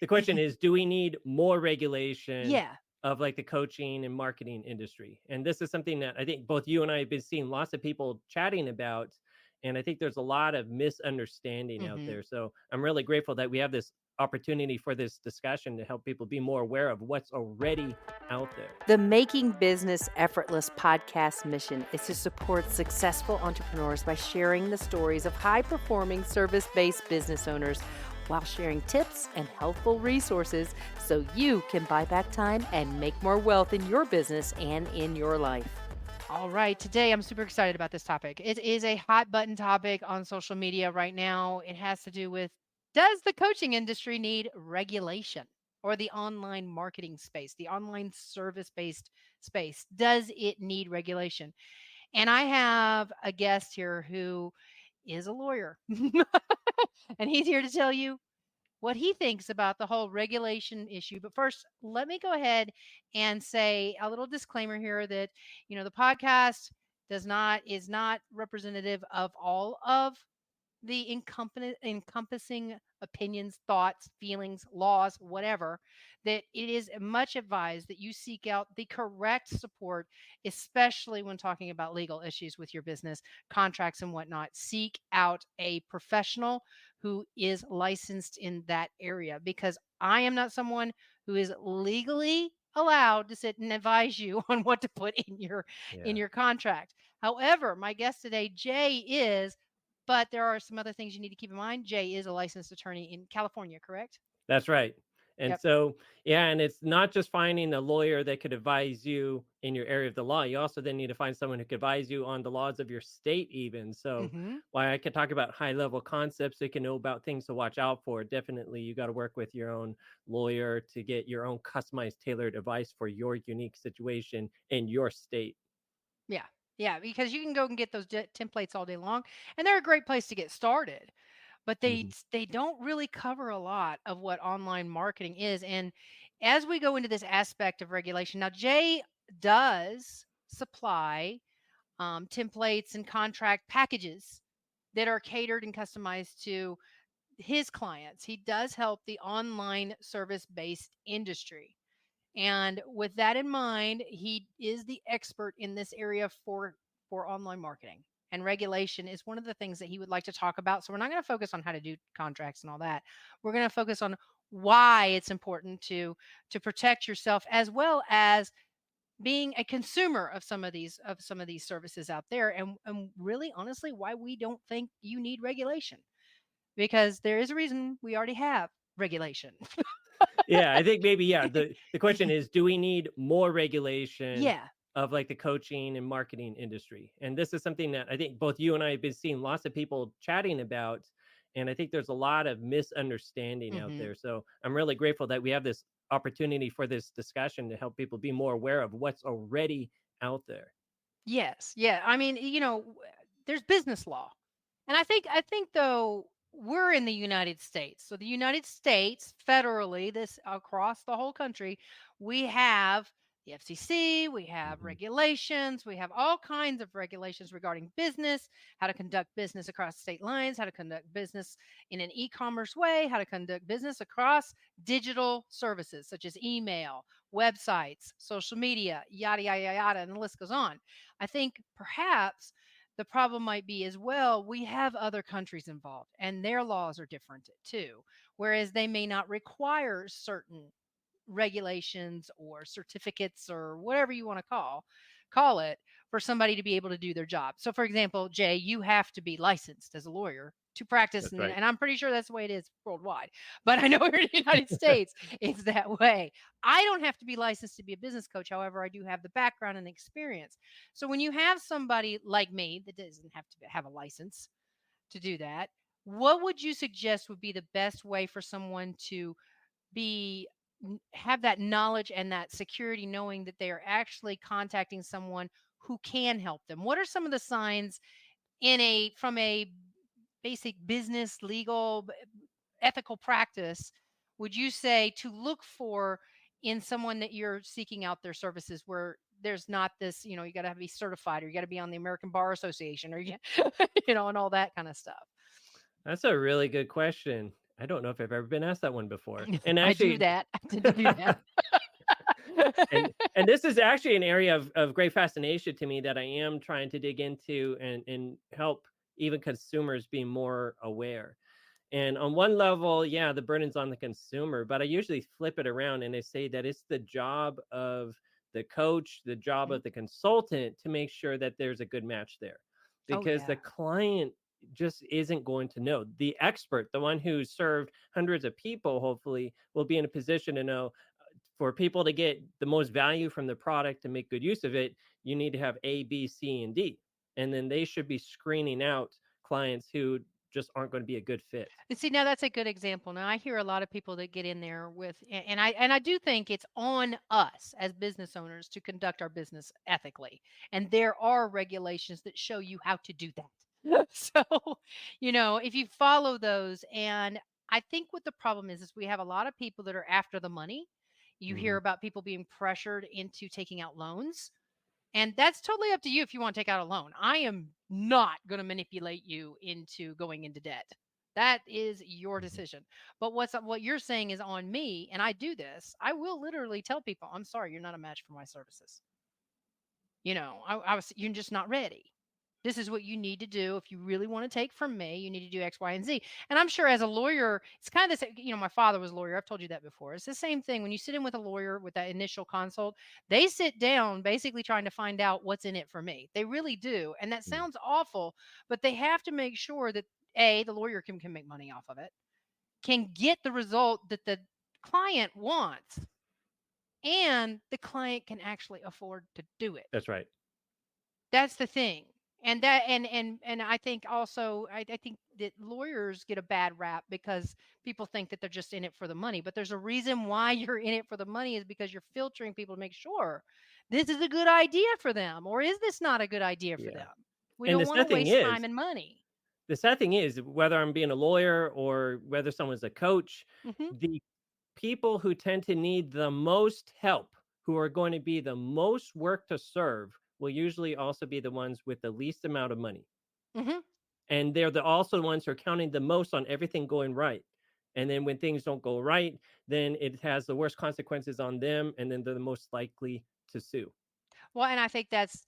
The question is, do we need more regulation Yeah. of like the coaching and marketing industry? And this is something that I think both you and I have been seeing lots of people chatting about. And I think there's a lot of misunderstanding out hmm there. So I'm really grateful that we have this opportunity for this discussion to help people be more aware of what's already out there. The Making Business Effortless podcast mission is to support successful entrepreneurs by sharing the stories of high performing service based business owners while sharing tips and helpful resources so you can buy back time and make more wealth in your business and in your life. All right. Today, I'm super excited about this topic. It is a hot button topic on social media right now. It has to do with, does the coaching industry need regulation, or the online marketing space, the online service based space? Does it need regulation? And I have a guest here who is a lawyer, and he's here to tell you what he thinks about the whole regulation issue. But first, let me go ahead and say a little disclaimer here that, the podcast does not is not representative of all of the encompassing opinions, thoughts, feelings, laws, whatever, that it is much advised that you seek out the correct support, especially when talking about legal issues with your business, contracts, and whatnot. Seek out a professional who is licensed in that area, because I am not someone who is legally allowed to sit and advise you on what to put in Yeah. your contract. However, my guest today, Jay, is, but there are some other things you need to keep in mind. Jay is a licensed attorney in California, correct? That's right. And Yep. so, yeah, and it's not just finding a lawyer that could advise you in your area of the law. You also then need to find someone who could advise you on the laws of your state, even. So, hmm while I could talk about high level concepts, so you can know about things to watch out for. Definitely, you got to work with your own lawyer to get your own customized, tailored advice for your unique situation in your state. Yeah. Yeah. Because you can go and get those templates all day long, and they're a great place to get started. But Mhm. they don't really cover a lot of what online marketing is. And as we go into this aspect of regulation, now Jay does supply templates and contract packages that are catered and customized to his clients. He does help the online service based industry. And with that in mind, he is the expert in this area for online marketing. And regulation is one of the things that he would like to talk about. So we're not going to focus on how to do contracts and all that. We're going to focus on why it's important to protect yourself, as well as being a consumer of some of these services out there, and really honestly why we don't think you need regulation, because there is a reason we already have regulation. Yeah, I think maybe, yeah, the question is, do we need more regulation Yeah. of like the coaching and marketing industry? And this is something that I think both you and I have been seeing lots of people chatting about. And I think there's a lot of misunderstanding out hmm there. So I'm really grateful that we have this opportunity for this discussion to help people be more aware of what's already out there. Yes. Yeah. I mean, there's business law. And I think though, we're in the United States. So the United States federally, this across the whole country, we have the FCC, we have Mhm. regulations, we have all kinds of regulations regarding business, how to conduct business across state lines, how to conduct business in an e-commerce way, how to conduct business across digital services such as email, websites, social media, yada yada yada, and the list goes on. I think perhaps the problem might be as well, we have other countries involved and their laws are different too, whereas they may not require certain regulations or certificates or whatever you want to call it, for somebody to be able to do their job. So for example, Jay, you have to be licensed as a lawyer to practice, That's and, right. and I'm pretty sure that's the way it is worldwide. But I know here in the United States, it's that way. I don't have to be licensed to be a business coach. However, I do have the background and experience. So when you have somebody like me that doesn't have to have a license to do that, what would you suggest would be the best way for someone to be have that knowledge and that security, knowing that they are actually contacting someone who can help them? What are some of the signs in a from a basic business, legal, ethical practice would you say to look for in someone that you're seeking out their services, where there's not this, you got to be certified, or you got to be on the American Bar Association, or and all that kind of stuff? That's a really good question. I don't know if I've ever been asked that one before. And I do actually, that. I tend to do that. and this is actually an area of great fascination to me that I am trying to dig into and help even consumers be more aware. And on one level, yeah, the burden's on the consumer, but I usually flip it around and I say that it's the job of the coach, the job Mhm. of the consultant to make sure that there's a good match there. Oh, Because the yeah. client just isn't going to know. The expert, the one who's served hundreds of people, hopefully, will be in a position to know for people to get the most value from the product and make good use of it, you need to have A, B, C, and D. And then they should be screening out clients who just aren't going to be a good fit. And see, now that's a good example. Now I hear a lot of people that get in there with, and I do think it's on us as business owners to conduct our business ethically. And there are regulations that show you how to do that. So, if you follow those, and I think what the problem is we have a lot of people that are after the money. You hear Mhm. about people being pressured into taking out loans. And that's totally up to you if you want to take out a loan. I am not going to manipulate you into going into debt. That is your Mhm. decision. But what you're saying is on me, and I do this. I will literally tell people, "I'm sorry, you're not a match for my services." You're just not ready. This is what you need to do if you really want to take from me. You need to do X, Y, and Z. And I'm sure as a lawyer, it's kind of the same. My father was a lawyer. I've told you that before. It's the same thing when you sit in with a lawyer with that initial consult. They sit down basically trying to find out what's in it for me. They really do. And that Mm. sounds awful, but they have to make sure that A, the lawyer can make money off of it, can get the result that the client wants, and the client can actually afford to do it. That's right. That's the thing. And I think also I think that lawyers get a bad rap because people think that they're just in it for the money. But there's a reason why you're in it for the money is because you're filtering people to make sure this is a good idea for them, or is this not a good idea for Yeah. them? We And don't want to waste time and money. the sad thing is, whether I'm being a lawyer or whether someone's a coach, Hmm. the people who tend to need the most help, who are going to be the most work to serve, will usually also be the ones with the least amount of money. Hmm. And they're also the ones who are counting the most on everything going right. And then when things don't go right, then it has the worst consequences on them, and then they're the most likely to sue. Well, and I think that's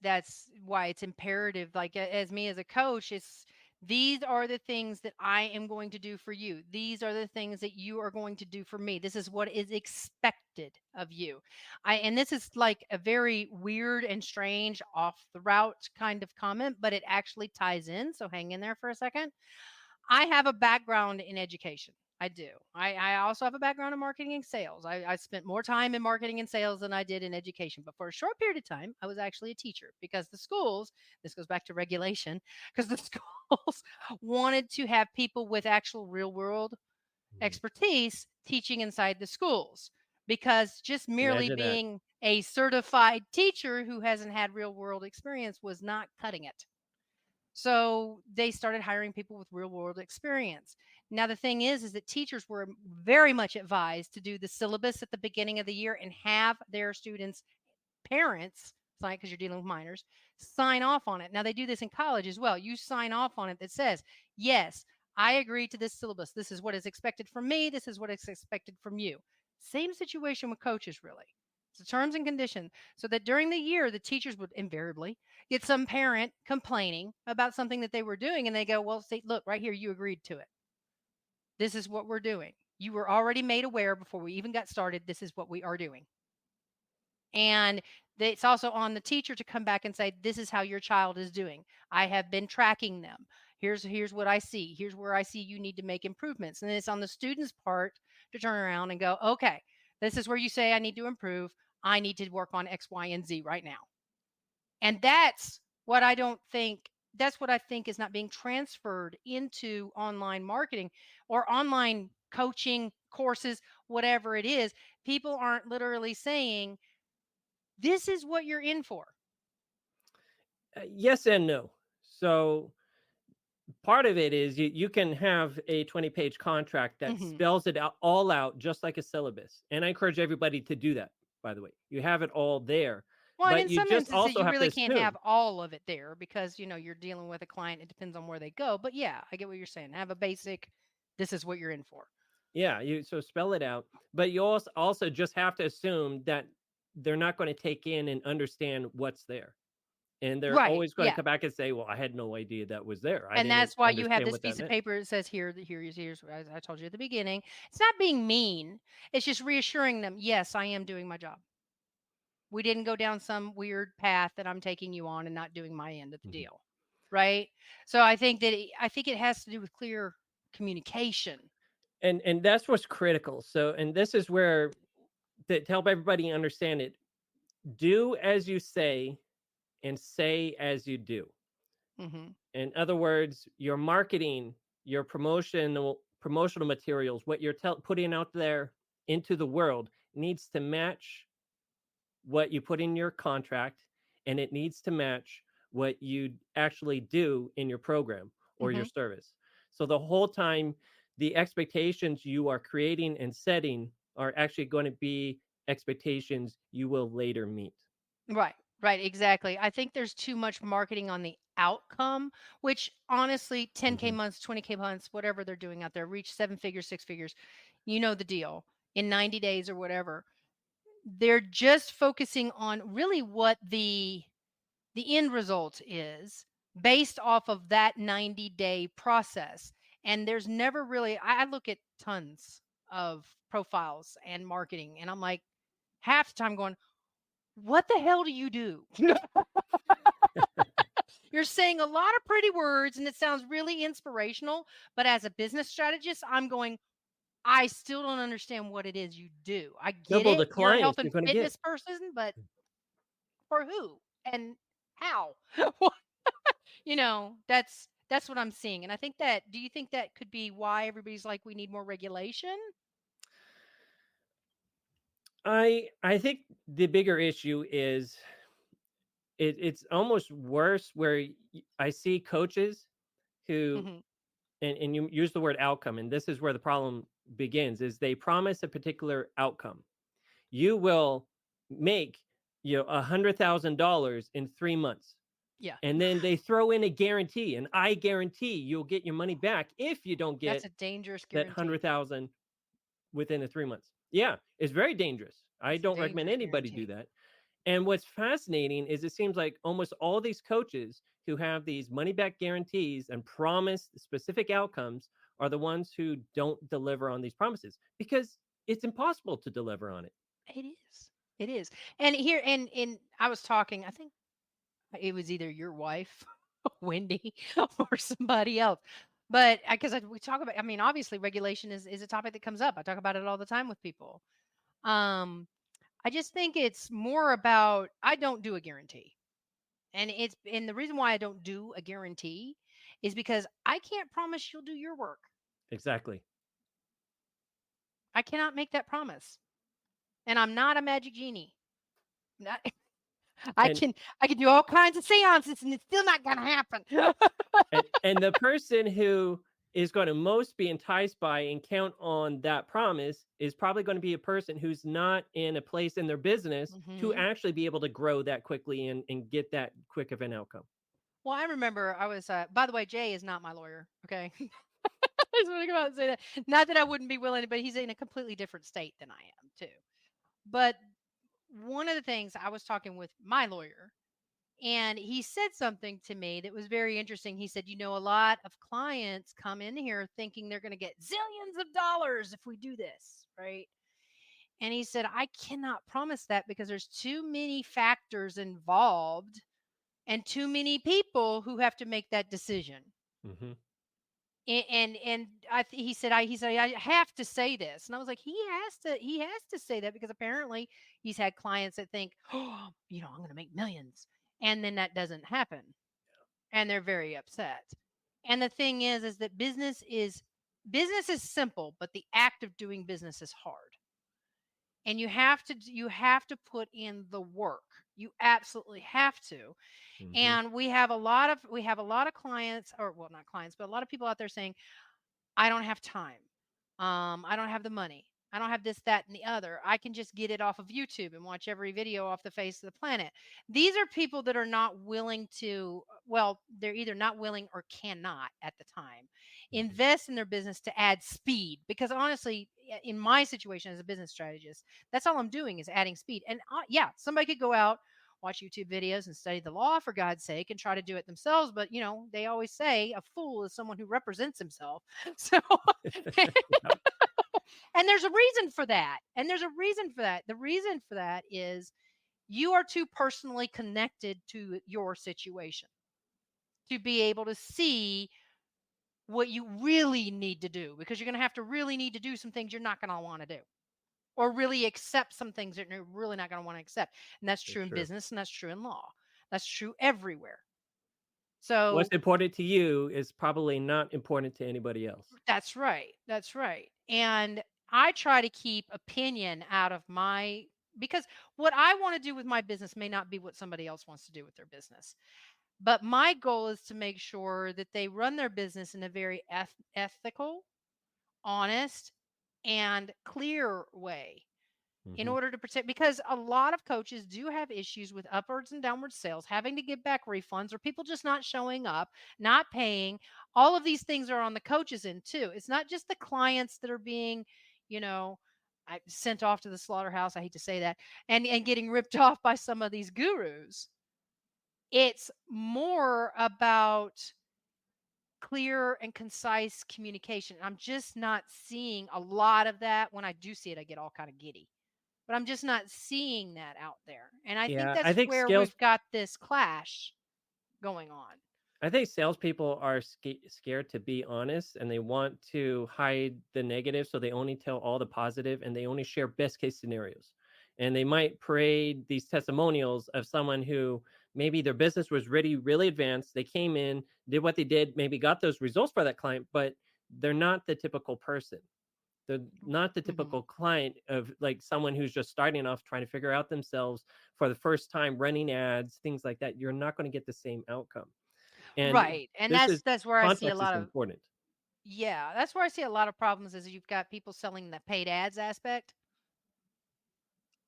why it's imperative. Like as me as a coach, it's these are the things that I am going to do for you. These are the things that you are going to do for me. This is what is expected of you. And this is like a very weird and strange off the route kind of comment, but it actually ties in. So hang in there for a second. I have a background in education. I do. I also have a background in marketing and sales. I spent more time in marketing and sales than I did in education. But for a short period of time, I was actually a teacher because the schools, this goes back to regulation, because the schools wanted to have people with actual real world Mhm. expertise teaching inside the schools. Because just merely Imagine that. being a certified teacher who hasn't had real world experience was not cutting it. So they started hiring people with real world experience. Now the thing is that teachers were very much advised to do the syllabus at the beginning of the year and have their students' parents, like because you're dealing with minors, sign off on it. Now they do this in college as well. You sign off on it that says, "Yes, I agree to this syllabus. This is what is expected from me. This is what is expected from you." Same situation with coaches, really. It's the terms and conditions. So that during the year, the teachers would invariably get some parent complaining about something that they were doing, and they go, "Well, see, look, right here, you agreed to it. This is what we're doing. You were already made aware before we even got started. This is what we are doing." And it's also on the teacher to come back and say, "This is how your child is doing. I have been tracking them. Here's what I see. Here's where I see you need to make improvements." And then it's on the student's part to turn around and go, "Okay, this is where you say I need to improve. I need to work on X, Y, and Z right now." And that's what I think is not being transferred into online marketing or online coaching courses, whatever it is. People aren't literally saying, "This is what you're in for." Yes and no. So part of it is you can have a 20-page contract that Mhm. spells it out all out just like a syllabus. And I encourage everybody to do that, by the way. You have it all there, Well, and but in you some just instances, also you have to really can't have assume. all of it there because, you're dealing with a client. It depends on where they go. But yeah, I get what you're saying. Have a basic, this is what you're in for. Yeah, you so spell it out, but you also just have to assume that they're not going to take in and understand what's there. And they're Right. always going to Yeah. come back and say, "Well, I had no idea that was there. I And didn't that's why you have understand this what that piece of meant." paper that says here, here's as I told you at the beginning. It's not being mean. It's just reassuring them, yes, I am doing my job. We didn't go down some weird path that I'm taking you on and not doing my end of the Mhm. deal. Right. So I think that I think it has to do with clear communication. And that's what's critical. So, and this is where to help everybody understand it, do as you say and say as you do. Hmm. In other words, your marketing, your promotional materials, what you're putting out there into the world needs to match what you put in your contract, and it needs to match what you actually do in your program or your Hmm. service. So the whole time, the expectations you are creating and setting are actually going to be expectations you will later meet. Right. Right. Exactly. I think there's too much marketing on the outcome, which honestly, 10K Mhm. months, 20K months, whatever they're doing out there, reach 7 figures, 6 figures, you know the deal in 90 days or whatever. They're just focusing on really what the end result is based off of that 90-day process. And there's never really I look at tons of profiles and marketing and I'm like half the time going, what the hell do you do? You're saying a lot of pretty words and it sounds really inspirational, but as a business strategist, I'm going, I still don't understand what it is you do. I get Double it. the You're a health clients and you're going to get. fitness person, but for who and how? That's what I'm seeing. And I think that do you think that could be why everybody's like we need more regulation? I think the bigger issue is it's almost worse where I see coaches who Mhm. and you use the word outcome, and this is where the problem begins, is they promise a particular outcome. You will make, $100,000 in 3 months. Yeah. And then they throw in a guarantee, and I guarantee you'll get your money back if you don't That's get a dangerous that guarantee. 100,000 within the 3 months. Yeah, it's very dangerous. I That's a don't recommend dangerous anybody do guarantee. that. And what's fascinating is it seems like almost all these coaches who have these money back guarantees and promise specific outcomes are the ones who don't deliver on these promises because it's impossible to deliver on it. It is. It is. And here and I was talking, I think it was either your wife, Wendy, or somebody else. But because we talk about, I mean, obviously regulation is a topic that comes up. I talk about it all the time with people. Um, I just think it's more about I don't do a guarantee. And the reason why I don't do a guarantee is because I can't promise you'll do your work. Exactly. I cannot make that promise. And I'm not a magic genie. Not, I And can I can do all kinds of seances and it's still not gonna happen. and the person who is going to most be enticed by and count on that promise is probably going to be a person who's not in a place in their business to Hmm. actually be able to grow that quickly and get that quick of an outcome. Well, I remember I was by the way, Jay is not my lawyer. Okay. I just want to go out and say that. Not that I wouldn't be willing, but he's in a completely different state than I am too. But one of the things I was talking with my lawyer, and he said something to me that was very interesting. He said, a lot of clients come in here thinking they're going to get zillions of dollars if we do this, right? And he said, I cannot promise that because there's too many factors involved and too many people who have to make that decision. Hmm. And he said I have to say this, and I was like he has to say that because apparently he's had clients that think, oh, I'm going to make millions, and then that doesn't happen, and they're very upset. And the thing is that business is simple, but the act of doing business is hard. And you have to put in the work. You absolutely have to. Hmm. And we have a lot of clients, or well, not clients, but a lot of people out there saying, I don't have time. I don't have the money. I don't have this, that, and the other. I can just get it off of YouTube and watch every video off the face of the planet. These are people that are not willing to, well, they're either not willing or cannot at the time. Mhm. invest in their business to add speed. Because honestly, in my situation as a business strategist, that's all I'm doing is adding speed. And yeah, somebody could go out, watch YouTube videos and study the law for God's sake and try to do it themselves. But, they always say a fool is someone who represents himself. So, Yep. and there's a reason for that. And there's a reason for that. The reason for that is you are too personally connected to your situation to be able to see what you really need to do, because you're going to have to really need to do some things you're not going to want to do, or really accept some things that you're really not going to want to accept. And that's That's true in true. business and that's true in law. That's true everywhere. What's So important to you is probably not important to anybody else. that's right. That's right. And I try to keep opinion out of my, because what I want to do with my business may not be what somebody else wants to do with their business. But my goal is to make sure that they run their business in a very ethical, honest, and clear way in Mhm. order to protect, because a lot of coaches do have issues with upwards and downward sales, having to give back refunds, or people just not showing up, not paying. All of these things are on the coaches end too. It's not just the clients that are being, you know, sent off to the slaughterhouse. I hate to say that, and getting ripped off by some of these gurus. It's more about clear and concise communication. I'm just not seeing a lot of that. When I do see it, I get all kind of giddy. But I'm just not seeing that out there. And I think Yeah, I that's think where scales we've got this clash going on. I think salespeople are scared to be honest, and they want to hide the negative, so they only tell all the positive, and they only share best case scenarios. And they might parade these testimonials of someone who maybe their business was really advanced. They came in, did what they did, maybe got those results for that client, but they're not the typical person. They're not the Mhm. typical client of like someone who's just starting off trying to figure out themselves for the first time, running ads, things like that. You're not going to get the same outcome. And Right. And this that's is that's where I see a context is lot of, important. yeah, that's where I see a lot of problems is you've got people selling the paid ads aspect.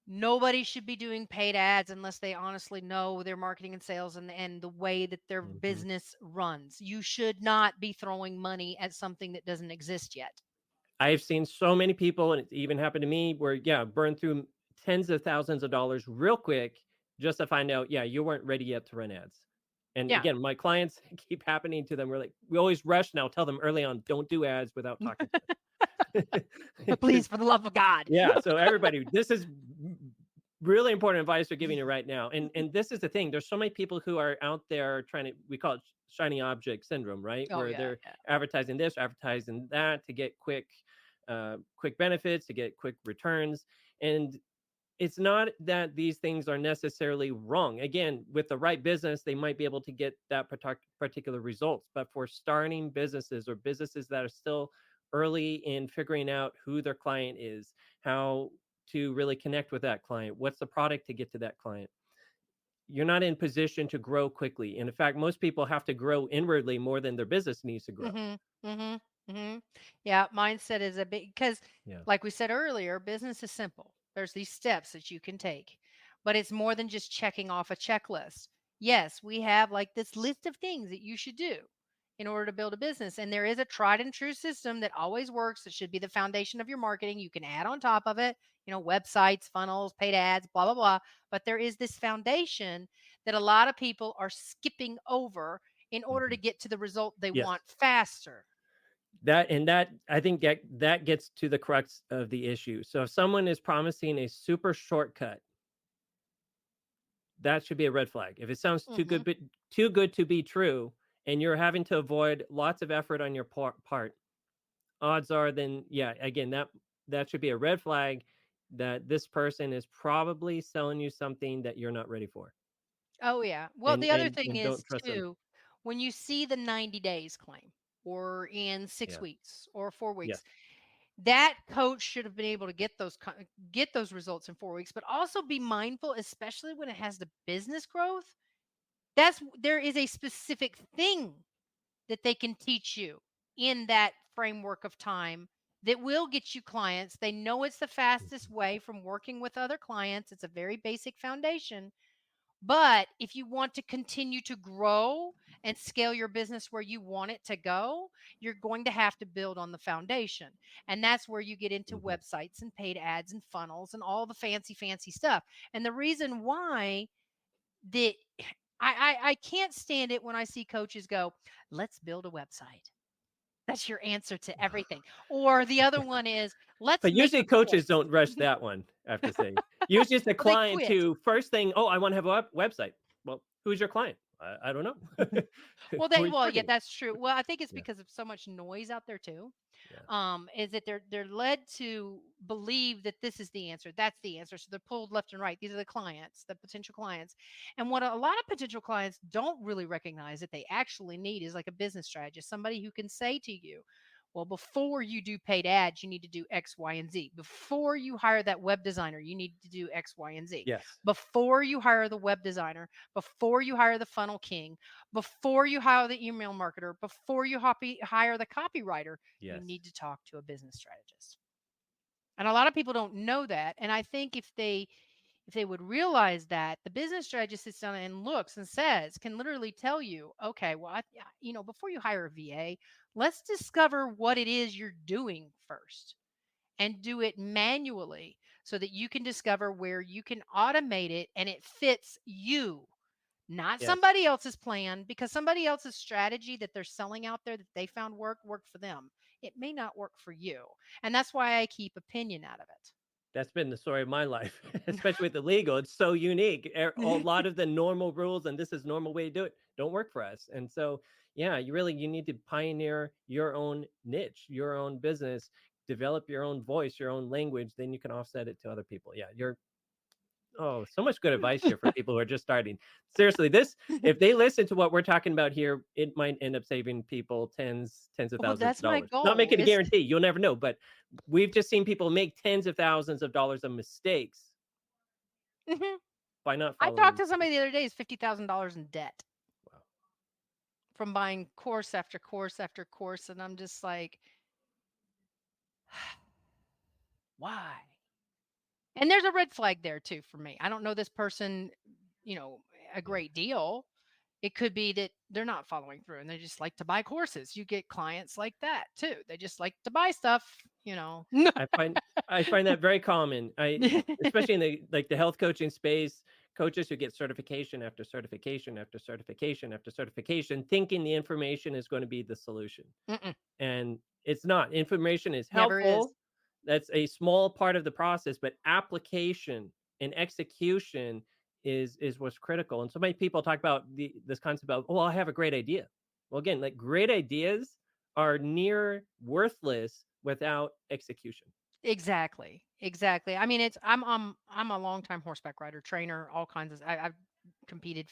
Nobody should be doing paid ads unless they honestly know their marketing and sales and the way that their Mhm. business runs. You should not be throwing money at something that doesn't exist yet. I've seen so many people, and it even happened to me, where yeah, burn through tens of thousands of dollars real quick just to find out, yeah, you weren't ready yet to run ads. And Yeah. again, my clients keep happening to them. We're like, we always rush now. Tell them early on, don't do ads without talking to them. Please, 'Cause for the love of God. yeah, so everybody, this is really important advice we're giving you right now. And this is the thing. There's so many people who are out there trying to, we call it shiny object syndrome, right? Oh Where yeah, they're yeah. advertising this, advertising that to get quick benefits, to get quick returns. And it's not that these things are necessarily wrong. Again, with the right business, they might be able to get that particular results. But for starting businesses or businesses that are still early in figuring out who their client is, how to really connect with that client, what's the product to get to that client, you're not in position to grow quickly. And in fact, most people have to grow inwardly more than their business needs to grow. Mhm. Mhm. Mhm. Yeah, mindset is a big, because Yeah. like we said earlier, business is simple. There's these steps that you can take, but it's more than just checking off a checklist. Yes, we have like this list of things that you should do in order to build a business, and there is a tried and true system that always works. It should be the foundation of your marketing. You can add on top of it, websites, funnels, paid ads, blah blah blah, but there is this foundation that a lot of people are skipping over in order to Mhm. get to the result they Yes. want faster. That I think that gets to the crux of the issue. So if someone is promising a super shortcut, that should be a red flag. If it sounds Mhm. too good to be true, and you're having to avoid lots of effort on your part, odds are then yeah, again that should be a red flag that this person is probably selling you something that you're not ready for, Oh, yeah. Well, and the other and thing and don't is trust them. too, when you see the 90 days claim or in 6 Yeah. weeks or 4 Yes. weeks, that coach should have been able to get those results in 4 weeks, but also be mindful, especially when it has the business growth. There is a specific thing that they can teach you in that framework of time that will get you clients. They know it's the fastest Mhm. way from working with other clients. It's a very basic foundation, But if you want to continue to grow and scale your business where you want it to go, you're going to have to build on the foundation. And that's where you get into Mhm. websites and paid ads and funnels and all the fancy, fancy stuff. And the reason why that I can't stand it when I see coaches go, let's build a website. That's your answer to everything. Or the other one is, let's But make usually a coaches course. don't rush that one, I have to say. Usually it's the Well, they client quit. to first thing, "Oh, I wanna have a website." Well, who's your client? I don't know. Who are you Yeah, targeting? that's true. Well, I think it's Yeah, because of so much noise out there too. yeah. Is that they're led to believe that this is the answer, that's the answer. So they're pulled left and right. These are the clients, the potential clients. And what a lot of potential clients don't really recognize that they actually need is like a business strategist, somebody who can say to you, well, before you do paid ads, you need to do X, Y, and Z. Before you hire that web designer, you need to do X, Y, and Z. Yes, Before you hire the web designer, before you hire the funnel king, before you hire the email marketer, before you hire the copywriter, you yes. need to talk to a business strategist. And a lot of people don't know that. And I think if they would realize that, the business strategist sits down and looks and says, can literally tell you, okay, well, before you hire a VA, let's discover what it is you're doing first and do it manually so that you can discover where you can automate it and it fits you, not Yes. somebody else's plan, because somebody else's strategy that they're selling out there that they found worked for them. It may not work for you. And that's why I keep opinion out of That's been the story of my life, especially with the legal. It's so unique. A it. lot of the normal rules, and this is normal way to do it, don't work for us. And so, yeah, you need to pioneer your own niche, your own business, develop your own voice, your own language. Then you can offset it to other people. Yeah, you're oh, so much good advice here for people who are just starting. Seriously, this if they listen to what we're talking about here, it might end up saving people tens of Well, thousands that's of my dollars. Not goal. making a Is guarantee, you'll never know, but we've just seen people make tens of thousands of dollars of mistakes Mhm. by not I following talked these to rules. somebody the other day who's $50,000 in debt Wow. from buying course after course after course. And I'm just like, why? And there's a red flag there too for me. I don't know this person, you know, a Yeah. great deal. It could be that they're not following through and they just like to buy courses. You get clients like that too. They just like to buy stuff. I find I find that very common. Especially in the health coaching space, coaches who get certification after certification after certification after certification, thinking the information is going to be the solution. Mm-mm, And it's not. Information is never is. helpful. That's a small part of the process, but application and execution is what's critical. And so many people talk about this concept of, oh, I have a great idea. Well, again, like great ideas are near worthless without execution. Exactly. Exactly. I mean, I'm a longtime horseback rider, trainer, all kinds of. I've competed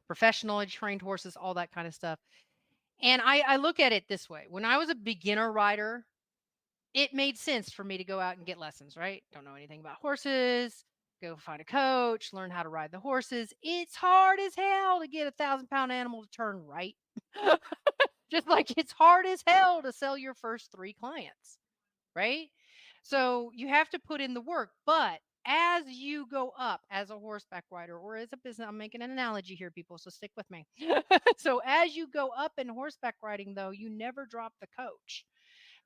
professionally, trained horses, all that kind of stuff. And I look at it this way: when I was a beginner rider, it made sense for me to go out and get lessons. Right? Don't know anything about horses. Go find a coach, learn how to ride the horses. It's hard as hell to get 1,000-pound animal to turn right. Just like it's hard as hell to sell your first 3 clients, right? So you have to put in the work. But as you go up as a horseback rider or as a business, I'm making an analogy here, people, so stick with me. So as you go up in horseback riding, though, you never drop the coach,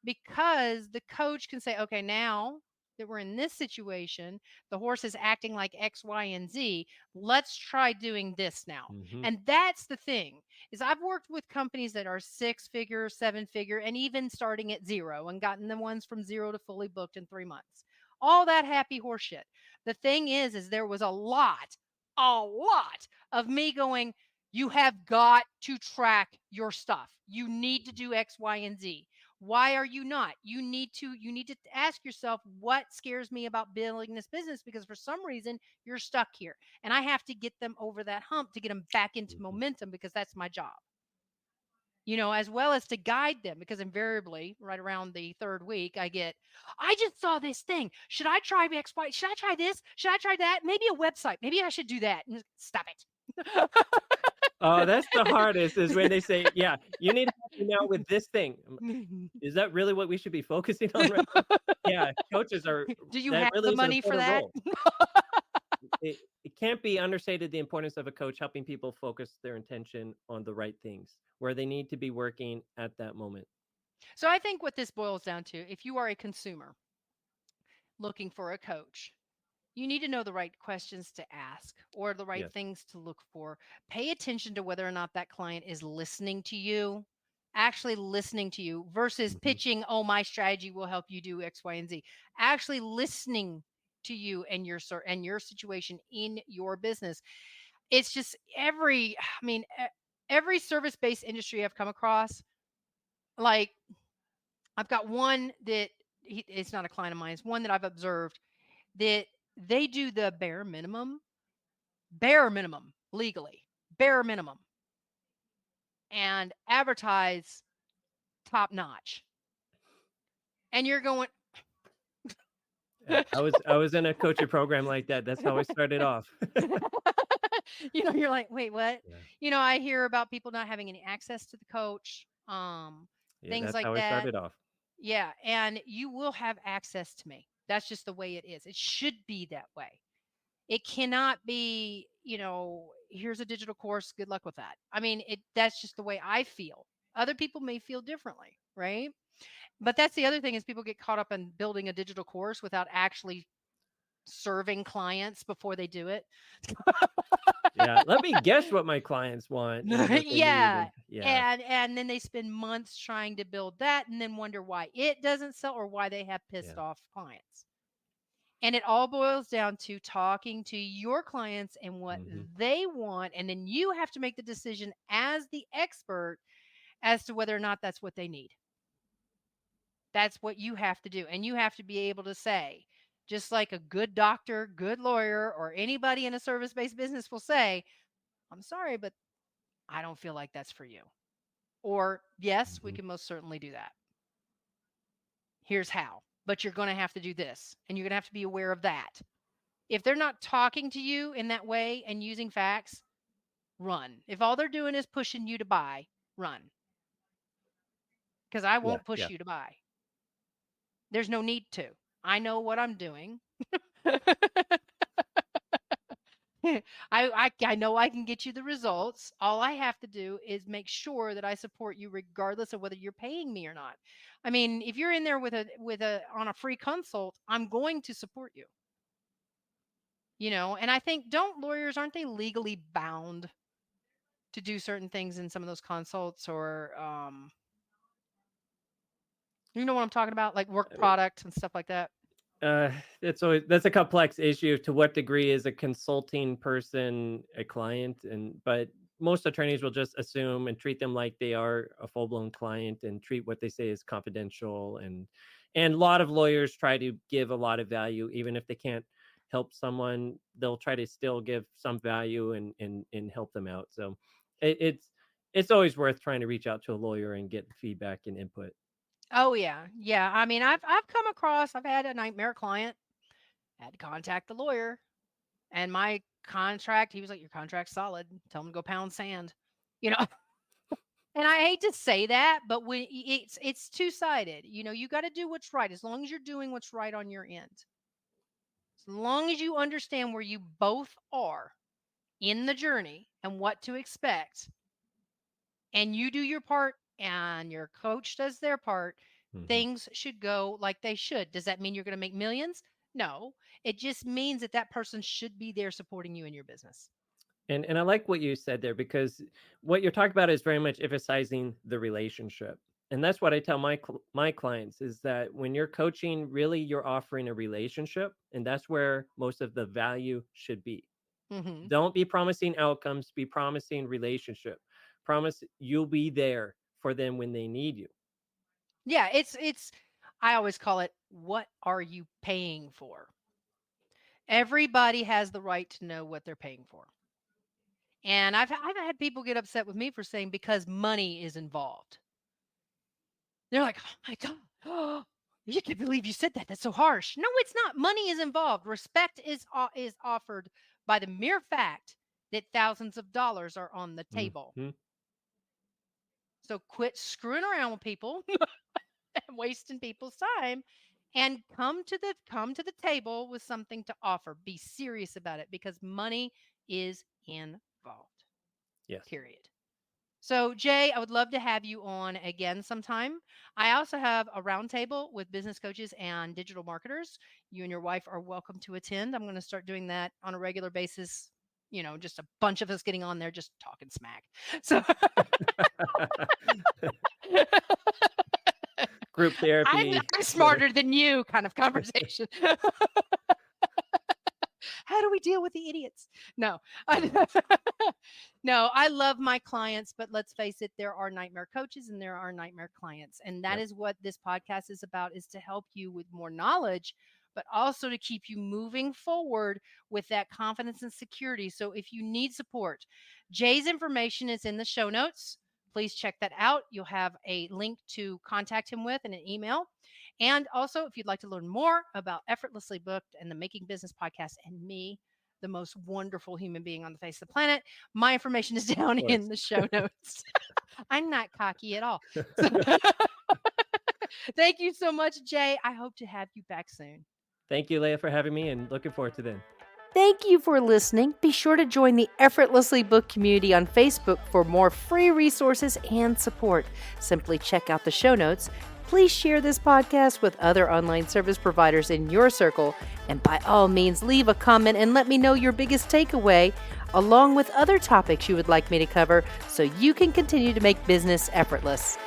because the coach can say, okay, now that we're in this situation, the horse is acting like X, Y, and Z. Let's try doing this now. Hmm. And that's the thing, is I've worked with companies that are 6-figure, 7-figure, and even starting at zero, and gotten the ones from zero to fully booked in 3 months. All that happy horse shit. The thing is there was a lot of me going, you have got to track your stuff. You need to do X, Y, and Z. Why are you not? You need to ask yourself, what scares me about building this business, because for some reason you're stuck here and I have to get them over that hump to get them back into Hmm. momentum, because that's my job. As well as to guide them, because invariably right around the third week I just saw this thing. Should I try XY? Should I try this? Should I try that? Maybe a website. Maybe I should do that. Stop it. Oh, that's the hardest is when they say, yeah, you need to help me now with this thing. Is that really what we should be focusing on right now? Yeah, coaches are Do you that have really the is an money for important that? role. It can't be understated the importance of a coach helping people focus their intention on the right things where they need to be working at that moment. So I think what this boils down to, if you are a consumer looking for a coach, you need to know the right questions to ask or the right Yes. things to look for. Pay attention to whether or not that client is listening to you, actually listening to you versus Hmm. pitching, oh, my strategy will help you do X, Y, and Z. Actually listening to you and your situation in your business. It's just every service-based industry I've come across, like I've got one that it's not a client of mine, it's one that I've observed that they do the bare minimum legally, bare minimum, and advertise top notch. And you're going, I was in a coaching program like that. That's how I started off. you're like, wait, what? Yeah. I hear about people not having any access to the coach, Yeah, things that's like how I that. started off. Yeah. And you will have access to me. That's just the way it is. It should be that way. It cannot be, here's a digital course, good luck with that. I mean, that's just the way I feel. Other people may feel differently, right? But that's the other thing is people get caught up in building a digital course without actually serving clients before they do it. Yeah, let me guess what my clients want and what they need, Yeah. and yeah, And then they spend months trying to build that and then wonder why it doesn't sell or why they have pissed yeah. off clients. And it all boils down to talking to your clients and what Mhm. they want. And then you have to make the decision as the expert as to whether or not that's what they need. That's what you have to do. And you have to be able to say, just like a good doctor, good lawyer, or anybody in a service based business will say, I'm sorry, but I don't feel like that's for you. Or, yes, we Mhm. can most certainly do that. Here's how. But you're going to have to do this. And you're going to have to be aware of that. If they're not talking to you in that way and using facts, run. If all they're doing is pushing you to buy, run. Because I Yeah, won't push yeah. you to buy. There's no need to. I know what I'm doing. I know I can get you the results. All I have to do is make sure that I support you regardless of whether you're paying me or not. I mean, if you're in there with a on a free consult, I'm going to support you. And I think don't lawyers aren't they legally bound to do certain things in some of those consults or you know what I'm talking about, like work Uh, product and stuff like that. uh, that's a complex issue. To what degree is a consulting person a client? But most attorneys will just assume and treat them like they are a full blown client and treat what they say as confidential. And a lot of lawyers try to give a lot of value, even if they can't help someone. They'll try to still give some value and help them out. So it's always worth trying to reach out to a lawyer and get feedback and input. Oh yeah. Yeah. I mean, I've had a nightmare client, had to contact the lawyer and my contract, he was like, your contract's solid. Tell him to go pound sand. You know, and I hate to say that, but when it's two-sided. You got to do what's right as long as you're doing what's right on your end. As long as you understand where you both are in the journey and what to expect, and you do your part and your coach does their part, Mhm. things should go like they should. Does that mean you're going to make millions? No. It just means that that person should be there supporting you in your business. And I like what you said there because what you're talking about is very much emphasizing the relationship. And that's what I tell my clients is that when you're coaching, really you're offering a relationship, and that's where most of the value should be. Mhm. Don't be promising outcomes, be promising relationship. Promise you'll be there for them when they need you. Yeah, it's I always call it what are you paying for? Everybody has the right to know what they're paying for. And I've had people get upset with me for saying because money is involved. They're like, "Oh my god. Oh, you can't believe you said that. That's so harsh." No, it's not. Money is involved. Respect is offered by the mere fact that thousands of dollars are on the table. Mhm. So quit screwing around with people and wasting people's time and come to the table with something to offer. Be serious about it because money is involved. Yes. Period. So, Jay, I would love to have you on again sometime. I also have a roundtable with business coaches and digital marketers. You and your wife are welcome to attend. I'm going to start doing that on a regular basis. Just a bunch of us getting on there, just talking smack. So, Group I'm, therapy. I'm smarter than you kind of conversation. How do we deal with the idiots? No, no, I love my clients, but let's face it, there are nightmare coaches and there are nightmare clients. And that Yep. is what this podcast is about, is to help you with more knowledge, but also to keep you moving forward with that confidence and security. So if you need support, Jay's information is in the show notes. Please check that out. You'll have a link to contact him with and an email. And also, if you'd like to learn more about Effortlessly Booked and the Making Business podcast and me, the most wonderful human being on the face of the planet, my information is down Of in course. the show notes. I'm not cocky at all. So, thank you so much, Jay. I hope to have you back soon. Thank you, Leah, for having me, and looking forward to then. Thank you for listening. Be sure to join the Effortlessly Booked community on Facebook for more free resources and support. Simply check out the show notes. Please share this podcast with other online service providers in your circle. And by all means, leave a comment and let me know your biggest takeaway, along with other topics you would like me to cover, so you can continue to make business effortless.